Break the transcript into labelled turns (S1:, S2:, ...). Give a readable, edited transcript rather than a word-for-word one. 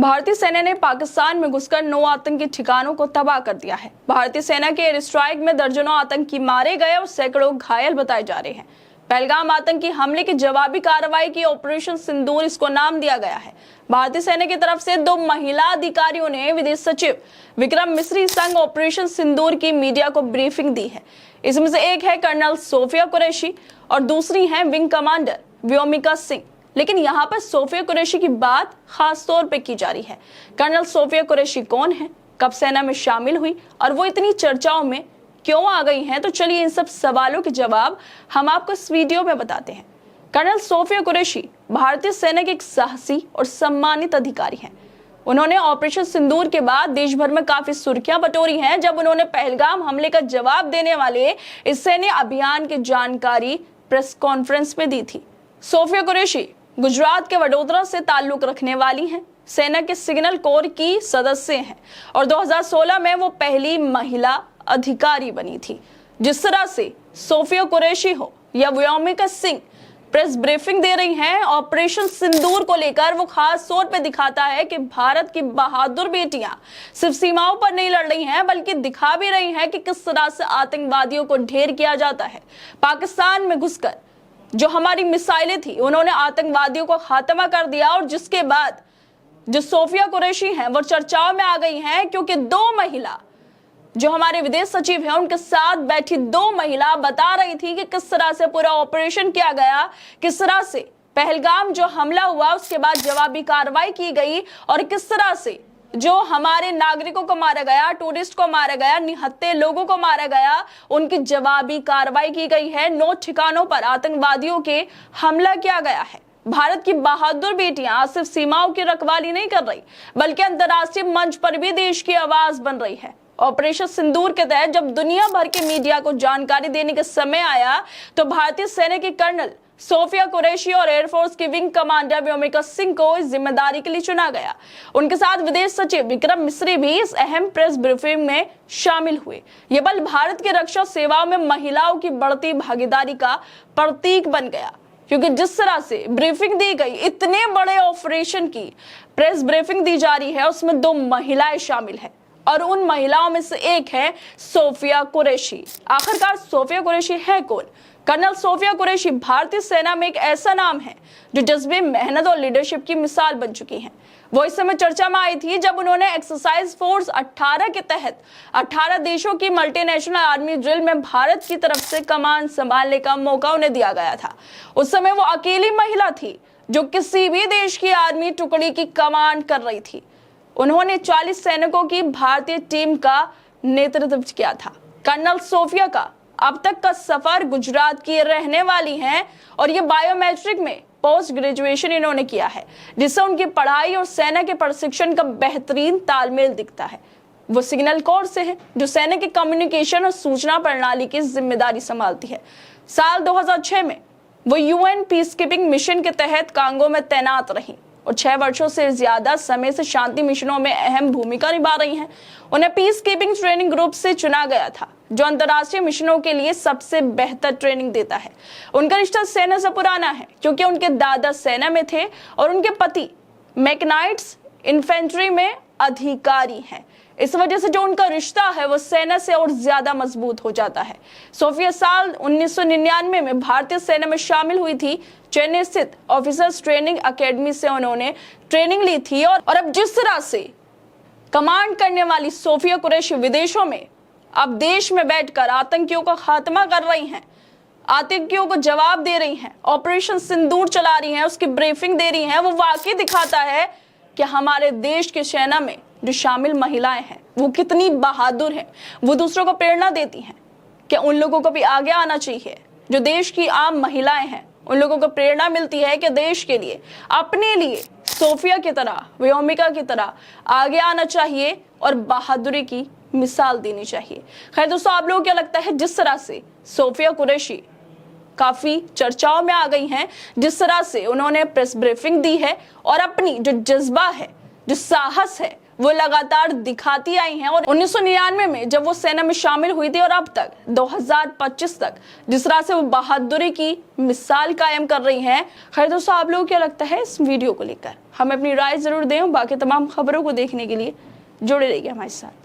S1: भारतीय सेना ने पाकिस्तान में घुसकर 9 आतंकी ठिकानों को तबाह कर दिया है। भारतीय सेना के एयर स्ट्राइक में दर्जनों आतंकी मारे गए और सैकड़ों घायल बताए जा रहे हैं। पहलगाम आतंकी हमले की जवाबी कार्रवाई की ऑपरेशन सिंदूर इसको नाम दिया गया है। भारतीय सेना की तरफ से 2 महिला अधिकारियों ने विदेश सचिव विक्रम मिस्री संग ऑपरेशन सिंदूर की मीडिया को ब्रीफिंग दी है। इसमें से एक है कर्नल सोफिया कुरैशी और दूसरी है विंग कमांडर व्योमिका सिंह। लेकिन यहाँ पर सोफिया कुरैशी की बात खास तौर पे की जा रही है। कर्नल सोफिया कुरैशी कौन है, कब सेना में शामिल हुई और वो इतनी चर्चाओं में क्यों आ गई हैं? तो चलिए इन सब सवालों के जवाब हम आपको इस वीडियो में बताते हैं। कर्नल सोफिया कुरैशी भारतीय सेना के एक साहसी और सम्मानित अधिकारी हैं। उन्होंने ऑपरेशन सिंदूर के बाद देश भर में काफी सुर्खियां बटोरी हैं, जब उन्होंने पहलगाम हमले का जवाब देने वाले इस सैन्य अभियान की जानकारी प्रेस कॉन्फ्रेंस में दी थी। सोफिया कुरैशी गुजरात के वडोदरा से ताल्लुक रखने वाली हैं, सेना के सिग्नल कोर की सदस्य हैं और 2016 में वो पहली महिला अधिकारी बनी थी। जिस तरह से सोफिया कुरैशी हो या व्योमिका सिंह प्रेस ब्रीफिंग दे रही हैं ऑपरेशन सिंदूर को लेकर, वो खास तौर पे दिखाता है कि भारत की बहादुर बेटियां सिर्फ सीमाओं पर नहीं लड़ रही हैं, बल्कि दिखा भी रही हैं कि किस तरह से आतंकवादियों को ढेर किया जाता है। पाकिस्तान में घुसकर जो हमारी मिसाइलें थी, उन्होंने आतंकवादियों को खात्मा कर दिया और जिसके बाद जो सोफिया कुरैशी हैं वो चर्चाओं में आ गई हैं, क्योंकि 2 महिला जो हमारे विदेश सचिव हैं उनके साथ बैठी 2 महिला बता रही थी कि किस तरह से पूरा ऑपरेशन किया गया, किस तरह से पहलगाम जो हमला हुआ उसके बाद जवाबी कार्रवाई की गई और किस तरह से जो हमारे नागरिकों को मारा गया, टूरिस्ट को मारा गया, निहत्थे लोगों को मारा गया, उनकी जवाबी कार्रवाई की गई है। 9 ठिकानों पर आतंकवादियों के हमला किया गया है। भारत की बहादुर बेटियां सिर्फ सीमाओं की रखवाली नहीं कर रही, बल्कि अंतर्राष्ट्रीय मंच पर भी देश की आवाज बन रही है। ऑपरेशन सिंदूर के तहत जब दुनिया भर के मीडिया को जानकारी देने का समय आया, तो भारतीय सेना के कर्नल सोफिया कुरैशी और एयरफोर्स की विंग कमांडर व्योमिका सिंह को इस जिम्मेदारी के लिए चुना गया। उनके साथ विदेश सचिव विक्रम मिस्री भी इस अहम प्रेस ब्रीफिंग में शामिल हुए। ये बल भारत की रक्षा सेवाओं में महिलाओं की बढ़ती भागीदारी का प्रतीक बन गया, क्योंकि जिस तरह से ब्रीफिंग दी गई, इतने बड़े ऑपरेशन की प्रेस ब्रीफिंग दी जा रही है, उसमें 2 महिलाएं शामिल है और उन महिलाओं में से एक है सोफिया कुरैशी। आखिरकार सोफिया कुरैशी है कौन? कर्नल सोफिया कुरैशी भारतीय सेना में एक ऐसा नाम है जो जज्बे, मेहनत और लीडरशिप की मिसाल बन चुकी हैं। वो इस समय चर्चा में आई थी जब उन्होंने एक्सरसाइज फोर्स 18 के तहत 18 देशों की मल्टीनेशनल आर्मी ड्रिल में भारत की तरफ से कमान संभालने का मौका उन्हें दिया गया था। उस समय वो अकेली महिला थी जो किसी भी देश की आर्मी टुकड़ी की कमान कर रही थी। उन्होंने 40 सैनिकों की भारतीय टीम का नेतृत्व किया था। कर्नल सोफिया का अब तक का सफर गुजरात की रहने वाली हैं और ये बायोमेट्रिक में पोस्ट ग्रेजुएशन इन्होंने किया है, जिससे उनकी पढ़ाई और सेना के प्रशिक्षण का बेहतरीन तालमेल दिखता है। वो सिग्नल कोर से है जो सेना के कम्युनिकेशन और सूचना प्रणाली की जिम्मेदारी संभालती है। साल 2006 में वो यूएन पीस कीपिंग मिशन के तहत कांगो में तैनात रही और 6 वर्षों से ज्यादा समय से शांति मिशनों में अहम भूमिका निभा रही हैं। उन्हें पीस कीपिंग ट्रेनिंग ग्रुप से चुना गया था, जो अंतर्राष्ट्रीय मिशनों के लिए सबसे बेहतर ट्रेनिंग देता है। उनका रिश्ता सेना से पुराना है, क्योंकि उनके दादा सेना में थे और उनके पति मैकनाइट्स इन्फेंट्री में अधिकारी हैं। इस वजह से जो उनका रिश्ता है वो सेना से और ज्यादा मजबूत हो जाता है। सोफिया साल 1999 में भारतीय सेना में शामिल हुई थी। चेन्नई स्थित ऑफिसर्स ट्रेनिंग एकेडमी से उन्होंने ट्रेनिंग ली थी और अब जिस तरह से कमांड करने वाली सोफिया कुरैशी विदेशों में अब देश में बैठकर आतंकियों का खात्मा कर रही हैं, आतंकियों को जवाब दे रही हैं, ऑपरेशन सिंदूर चला रही हैं, उसकी ब्रीफिंग दे रही हैं, वो वाकई दिखाता है कि हमारे देश की सेना में जो शामिल महिलाएं हैं वो कितनी बहादुर हैं। वो दूसरों को प्रेरणा देती हैं कि उन लोगों को भी आगे आना चाहिए। जो देश की आम महिलाएं हैं उन लोगों को प्रेरणा मिलती है कि देश के लिए, अपने लिए सोफिया की तरह, व्योमिका की तरह आगे आना चाहिए और बहादुरी की मिसाल देनी चाहिए। खैर दोस्तों, आप लोगों को क्या लगता है जिस तरह से सोफिया कुरैशी काफी चर्चाओं में आ गई हैं, जिस तरह से उन्होंने प्रेस ब्रीफिंग दी है और अपनी जो जज्बा है, जो साहस है, वो लगातार दिखाती आई हैं। और 1999 में जब वो सेना में शामिल हुई थी और अब तक 2025 तक जिस तरह से वो बहादुरी की मिसाल कायम कर रही हैं। खैर दोस्तों, आप लोगों को क्या लगता है इस वीडियो को लेकर? हमें अपनी राय जरूर दें। बाकी तमाम खबरों को देखने के लिए जुड़े रहिए हमारे साथ।